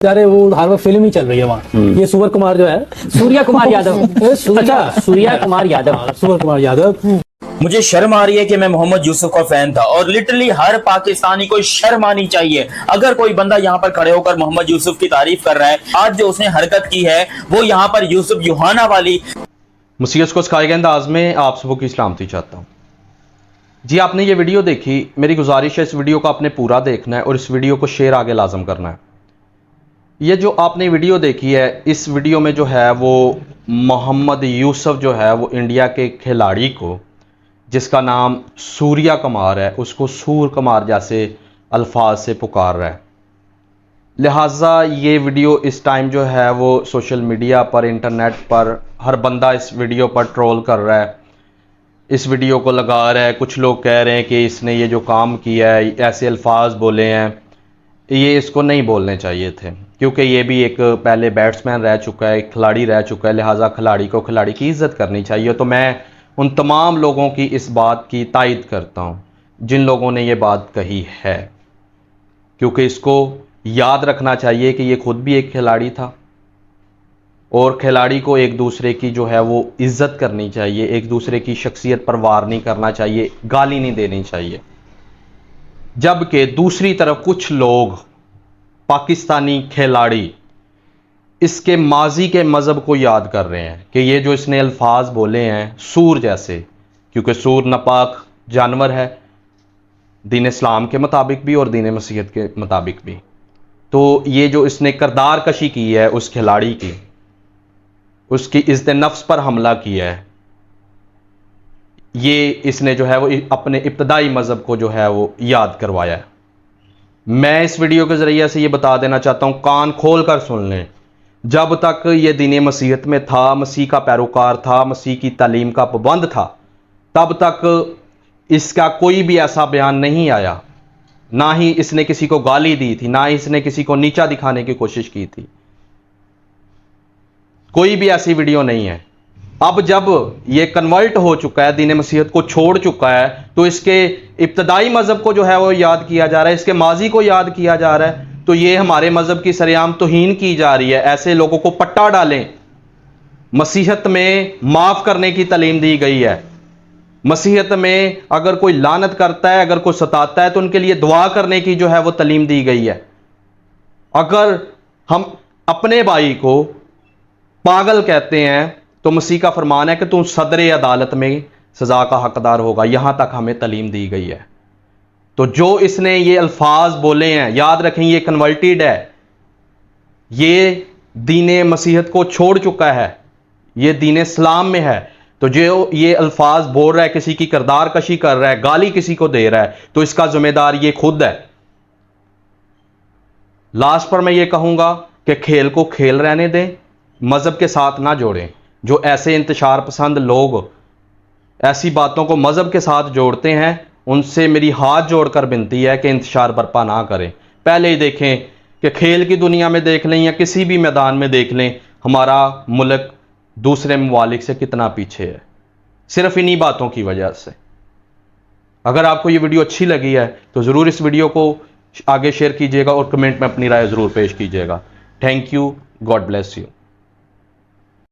अरे वो हर वक्त फिल्म ही चल रही है वहाँ। ये सुवर कुमार जो है, सूर्या कुमार यादव। अच्छा सूर्या कुमार यादव। सुवर कुमार यादव। मुझे शर्म आ रही है कि मैं मोहम्मद यूसुफ का फैन था और लिटरली हर पाकिस्तानी को शर्म आनी चाहिए अगर कोई बंदा यहाँ पर खड़े होकर मोहम्मद यूसुफ की तारीफ कर रहा है। आज जो उसने हरकत की है वो यहाँ पर यूसुफ यूहाना वाली। मुसीयत को सिखाए गए अंदाज में आप सबको की सलामती चाहता हूँ। जी आपने ये वीडियो देखी, मेरी गुजारिश है इस वीडियो को आपने पूरा देखना है और इस वीडियो को शेयर आगे लाजम करना है। ये जो आपने वीडियो देखी है, इस वीडियो में जो है वो मोहम्मद यूसुफ जो है वो इंडिया के खिलाड़ी को, जिसका नाम सूर्या कुमार है, उसको सूर कुमार जैसे अल्फाज से पुकार रहा है। लिहाजा ये वीडियो इस टाइम जो है वो सोशल मीडिया पर, इंटरनेट पर हर बंदा इस वीडियो पर ट्रोल कर रहा है, इस वीडियो को लगा रहा है। कुछ लोग कह रहे हैं कि इसने ये जो काम किया है, ऐसे अल्फाज बोले हैं, ये इसको नहीं बोलने चाहिए थे, क्योंकि ये भी एक पहले बैट्समैन रह चुका है, खिलाड़ी रह चुका है। लिहाजा खिलाड़ी को खिलाड़ी की इज़्ज़त करनी चाहिए। तो मैं उन तमाम लोगों की इस बात की तायद करता हूँ जिन लोगों ने ये बात कही है, क्योंकि इसको याद रखना चाहिए कि ये खुद भी एक खिलाड़ी था और खिलाड़ी को एक दूसरे की जो है वो इज़्ज़त करनी चाहिए, एक दूसरे की शख्सियत पर वार नहीं करना चाहिए, गाली नहीं देनी चाहिए। जबकि दूसरी तरफ कुछ लोग, पाकिस्तानी खिलाड़ी, इसके माजी के मज़हब को याद कर रहे हैं कि ये जो इसने अल्फाज बोले हैं सूर जैसे, क्योंकि सूर नापाक जानवर है दीन इस्लाम के मुताबिक भी और दीन मसीहत के मुताबिक भी। तो ये जो इसने किरदार कशी की है उस खिलाड़ी की, उसकी इज़्ज़त नफ्स पर हमला किया है, ये इसने जो है वो अपने इब्तदाई मज़हब को जो है वो याद करवाया है। मैं इस वीडियो के ज़रिए से ये बता देना चाहता हूँ, कान खोल कर सुन लें, जब तक ये दीन मसीहत में था, मसीह का पैरोकार था, मसीह की तालीम का पाबंद था, तब तक इसका कोई भी ऐसा बयान नहीं आया, ना ही इसने किसी को गाली दी थी, ना ही इसने किसी को नीचा दिखाने की कोशिश की थी। कोई भी ऐसी वीडियो नहीं है। अब जब ये कन्वर्ट हो चुका है, दीन मसीहत को छोड़ चुका है, तो इसके इब्तदाई मज़हब को जो है वो याद किया जा रहा है, इसके माजी को याद किया जा रहा है। तो ये हमारे मज़हब की सरेआम तौहीन की जा रही है। ऐसे लोगों को पट्टा डालें। मसीहत में माफ़ करने की तालीम दी गई है। मसीहत में अगर कोई लानत करता है, अगर कोई सताता है, तो उनके लिए दुआ करने की जो है वो तालीम दी गई है। अगर हम अपने भाई को पागल कहते हैं तो मसीह का फरमान है कि तू सदर अदालत में सज़ा का हकदार होगा। यहाँ तक हमें तालीम दी गई है। तो जो इसने ये अल्फाज बोले हैं, याद रखें ये कन्वर्टेड है, ये दीन मसीहत को छोड़ चुका है, ये दीन इस्लाम में है। तो जो ये अल्फाज बोल रहा है, किसी की किरदार कशी कर रहा है, गाली किसी को दे रहा है, तो इसका जिम्मेदार ये खुद है। लास्ट पर मैं ये कहूँगा कि खेल को खेल रहने दें, मज़हब के साथ ना जोड़ें। जो ऐसे इंतशार पसंद लोग ऐसी बातों को मज़हब के साथ जोड़ते हैं, उनसे मेरी हाथ जोड़कर विनती है कि इंतशार बर्पा ना करें। पहले ही देखें कि खेल की दुनिया में देख लें या किसी भी मैदान में देख लें, हमारा मुल्क दूसरे ममालिक से कितना पीछे है, सिर्फ इन्हीं बातों की वजह से। अगर आपको ये वीडियो अच्छी लगी है तो ज़रूर इस वीडियो को आगे शेयर कीजिएगा और कमेंट में अपनी राय ज़रूर पेश कीजिएगा। Thank you, God bless you.